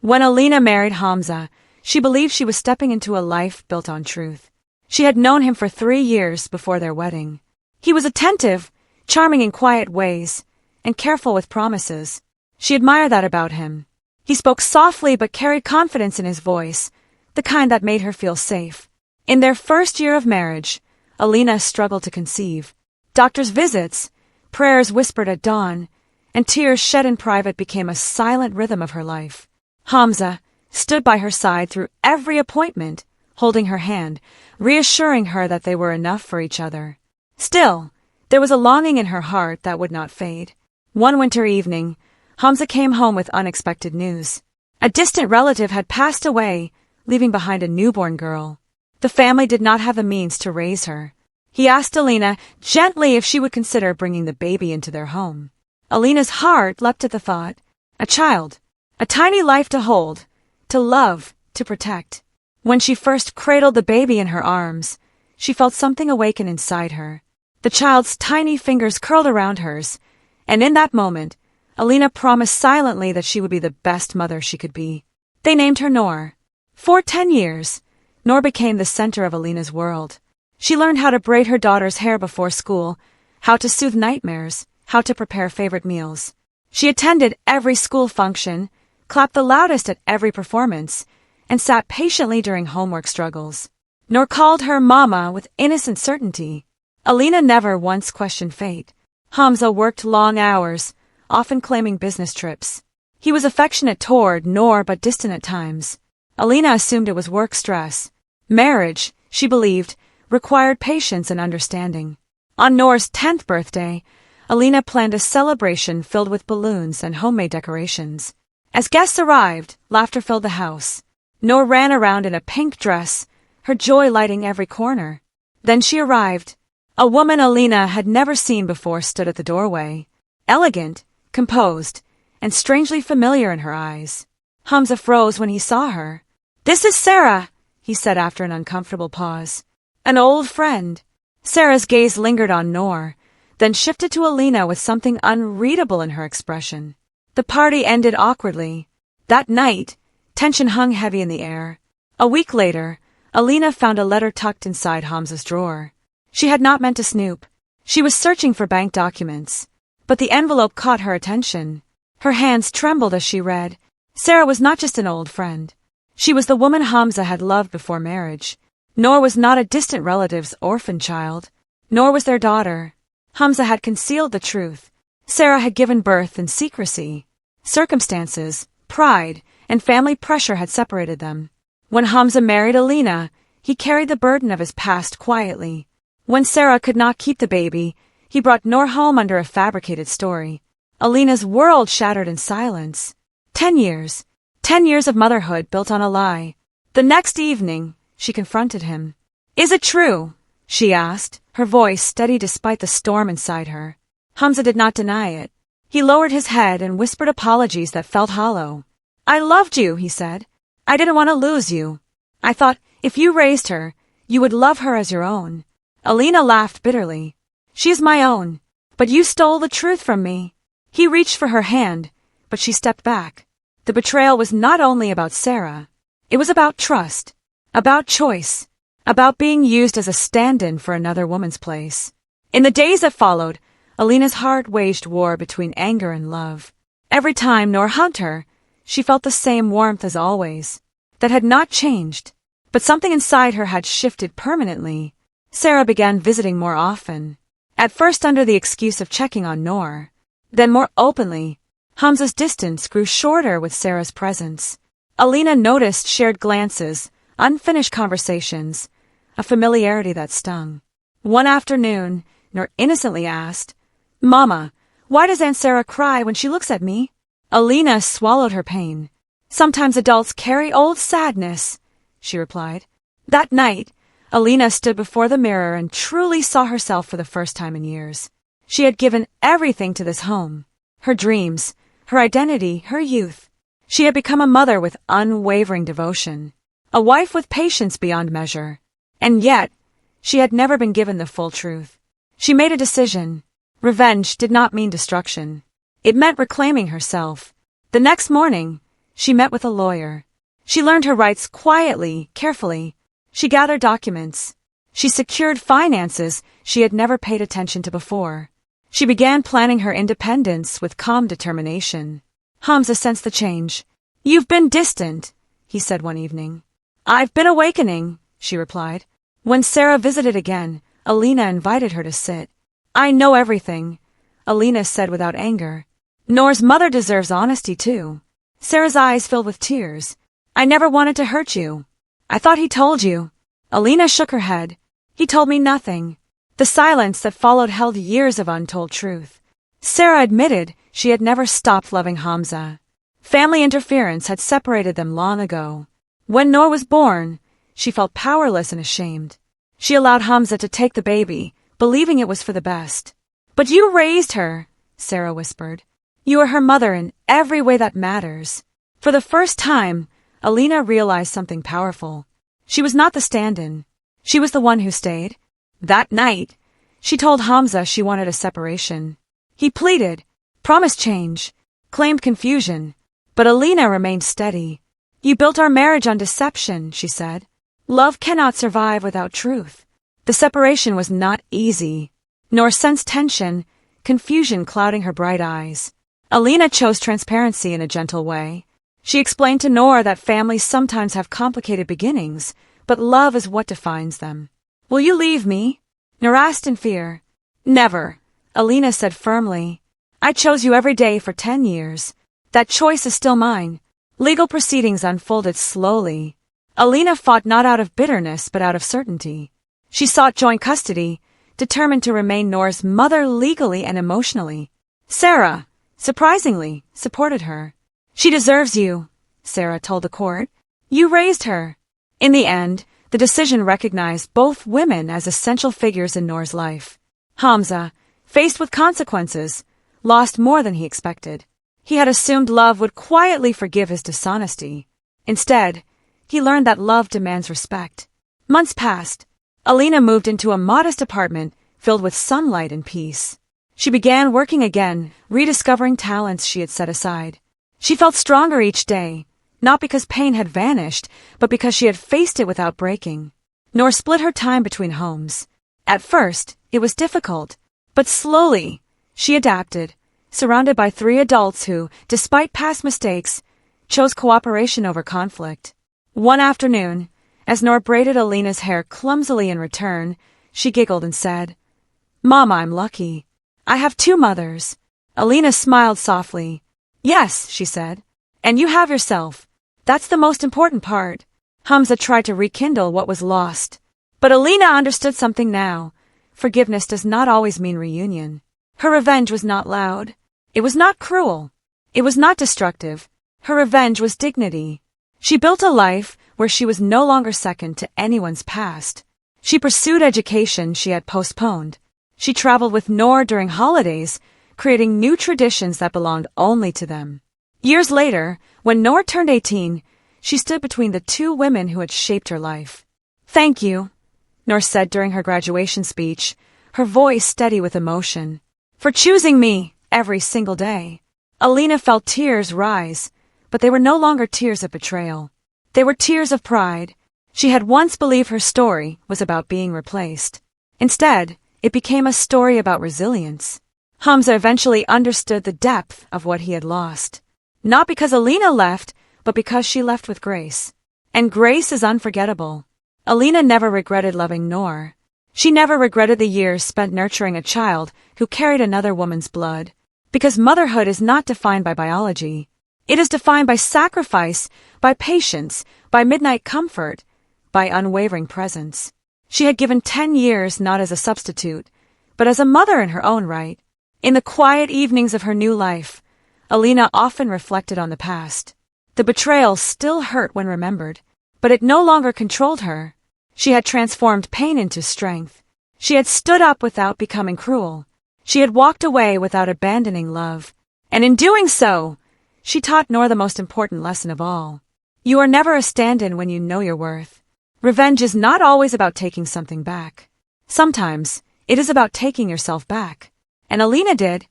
When Alina married Hamza, she believed she was stepping into a life built on truth. She had known him for 3 years before their wedding. He was attentive, charming in quiet ways, and careful with promises. She admired that about him. He spoke softly but carried confidence in his voice, the kind that made her feel safe. In their first year of marriage, Alina struggled to conceive. Doctors' visits, prayers whispered at dawn, and tears shed in private became a silent rhythm of her life. Hamza stood by her side through every appointment, holding her hand, reassuring her that they were enough for each other. Still, there was a longing in her heart that would not fade. One winter evening, Hamza came home with unexpected news. A distant relative had passed away, leaving behind a newborn girl. The family did not have the means to raise her. He asked Alina gently if she would consider bringing the baby into their home. Alina's heart leapt at the thought. A child, a tiny life to hold, to love, to protect. When she first cradled the baby in her arms, she felt something awaken inside her. The child's tiny fingers curled around hers, and in that moment, Alina promised silently that she would be the best mother she could be. They named her Noor. For 10 years, Noor became the center of Alina's world. She learned how to braid her daughter's hair before school, how to soothe nightmares, how to prepare favorite meals. She attended every school function, clapped the loudest at every performance, and sat patiently during homework struggles. Noor called her Mama with innocent certainty. Alina never once questioned fate. Hamza worked long hours, often claiming business trips. He was affectionate toward Noor but distant at times. Alina assumed it was work stress. Marriage, she believed, required patience and understanding. On Noor's 10th birthday, Alina planned a celebration filled with balloons and homemade decorations. As guests arrived, laughter filled the house. Noor ran around in a pink dress, her joy lighting every corner. Then she arrived. A woman Alina had never seen before stood at the doorway, elegant, composed, and strangely familiar in her eyes. Hamza froze when he saw her. "This is Sarah," he said after an uncomfortable pause. "An old friend." Sarah's gaze lingered on Noor, then shifted to Alina with something unreadable in her expression. The party ended awkwardly. That night, tension hung heavy in the air. A week later, Alina found a letter tucked inside Hamza's drawer. She had not meant to snoop. She was searching for bank documents. But the envelope caught her attention. Her hands trembled as she read. Sarah was not just an old friend. She was the woman Hamza had loved before marriage. Noor was not a distant relative's orphan child, nor was their daughter. Hamza had concealed the truth. Sarah had given birth in secrecy. Circumstances, pride, and family pressure had separated them. When Hamza married Alina, he carried the burden of his past quietly. When Sarah could not keep the baby, he brought Noor home under a fabricated story. Alina's world shattered in silence. 10 years. 10 years of motherhood built on a lie. The next evening, she confronted him. "Is it true?" she asked, her voice steady despite the storm inside her. Hamza did not deny it. He lowered his head and whispered apologies that felt hollow. "I loved you," he said. "I didn't want to lose you. I thought, if you raised her, you would love her as your own." Alina laughed bitterly. "She is my own, but you stole the truth from me." He reached for her hand, but she stepped back. The betrayal was not only about Sarah. It was about trust, about choice, about being used as a stand-in for another woman's place. In the days that followed, Alina's heart waged war between anger and love. Every time Noor hugged her, she felt the same warmth as always. That had not changed, but something inside her had shifted permanently. Sarah began visiting more often. At first under the excuse of checking on Noor, then more openly. Hamza's distance grew shorter with Sarah's presence. Alina noticed shared glances, unfinished conversations, a familiarity that stung. One afternoon, Noor innocently asked, "Mama, why does Aunt Sarah cry when she looks at me?" Alina swallowed her pain. "Sometimes adults carry old sadness," she replied. That night, Alina stood before the mirror and truly saw herself for the first time in years. She had given everything to this home. Her dreams, her identity, her youth. She had become a mother with unwavering devotion, a wife with patience beyond measure. And yet, she had never been given the full truth. She made a decision. Revenge did not mean destruction. It meant reclaiming herself. The next morning, She met with a lawyer. She learned her rights quietly, carefully. She gathered documents. She secured finances she had never paid attention to before. She began planning her independence with calm determination. Hamza sensed the change. "You've been distant," he said one evening. "I've been awakening," she replied. When Sarah visited again, Alina invited her to sit. "I know everything," Alina said without anger. "Noor's mother deserves honesty too." Sarah's eyes filled with tears. "I never wanted to hurt you. I thought he told you." Alina shook her head. "He told me nothing." The silence that followed held years of untold truth. Sarah admitted she had never stopped loving Hamza. Family interference had separated them long ago. When Noor was born, she felt powerless and ashamed. She allowed Hamza to take the baby, believing it was for the best. "But you raised her," Sarah whispered. "You are her mother in every way that matters." For the first time, Alina realized something powerful. She was not the stand-in. She was the one who stayed. That night, she told Hamza she wanted a separation. He pleaded, promised change, claimed confusion, but Alina remained steady. "You built our marriage on deception," she said. "Love cannot survive without truth." The separation was not easy. Noor sensed tension, confusion clouding her bright eyes. Alina chose transparency in a gentle way. She explained to Noor that families sometimes have complicated beginnings, but love is what defines them. "Will you leave me?" Noor asked in fear. "Never," Alina said firmly. "I chose you every day for 10 years. That choice is still mine." Legal proceedings unfolded slowly. Alina fought not out of bitterness but out of certainty. She sought joint custody, determined to remain Noor's mother legally and emotionally. Sarah, surprisingly, supported her. "She deserves you," Sarah told the court. "You raised her." In the end, the decision recognized both women as essential figures in Noor's life. Hamza, faced with consequences, lost more than he expected. He had assumed love would quietly forgive his dishonesty. Instead, he learned that love demands respect. Months passed. Alina moved into a modest apartment filled with sunlight and peace. She began working again, rediscovering talents she had set aside. She felt stronger each day, not because pain had vanished, but because she had faced it without breaking. Noor split her time between homes. At first, it was difficult, but slowly, she adapted, surrounded by 3 adults who, despite past mistakes, chose cooperation over conflict. One afternoon, as Noor braided Alina's hair clumsily in return, she giggled and said, "Mama, I'm lucky. I have 2 mothers." Alina smiled softly. "Yes," she said, "and you have yourself. That's the most important part." Hamza tried to rekindle what was lost. But Alina understood something now. Forgiveness does not always mean reunion. Her revenge was not loud. It was not cruel. It was not destructive. Her revenge was dignity. She built a life where she was no longer second to anyone's past. She pursued education she had postponed. She traveled with Noor during holidays, creating new traditions that belonged only to them. Years later, when Noor turned 18, she stood between the 2 women who had shaped her life. "Thank you," Noor said during her graduation speech, her voice steady with emotion, "for choosing me every single day." Alina felt tears rise, but they were no longer tears of betrayal. They were tears of pride. She had once believed her story was about being replaced. Instead, it became a story about resilience. Hamza eventually understood the depth of what he had lost. Not because Alina left, but because she left with grace. And grace is unforgettable. Alina never regretted loving Noor. She never regretted the years spent nurturing a child who carried another woman's blood. Because motherhood is not defined by biology. It is defined by sacrifice, by patience, by midnight comfort, by unwavering presence. She had given 10 years not as a substitute, but as a mother in her own right. In the quiet evenings of her new life, Alina often reflected on the past. The betrayal still hurt when remembered, but it no longer controlled her. She had transformed pain into strength. She had stood up without becoming cruel. She had walked away without abandoning love. And in doing so, she taught Noor the most important lesson of all. You are never a stand-in when you know your worth. Revenge is not always about taking something back. Sometimes, it is about taking yourself back. And Alina did.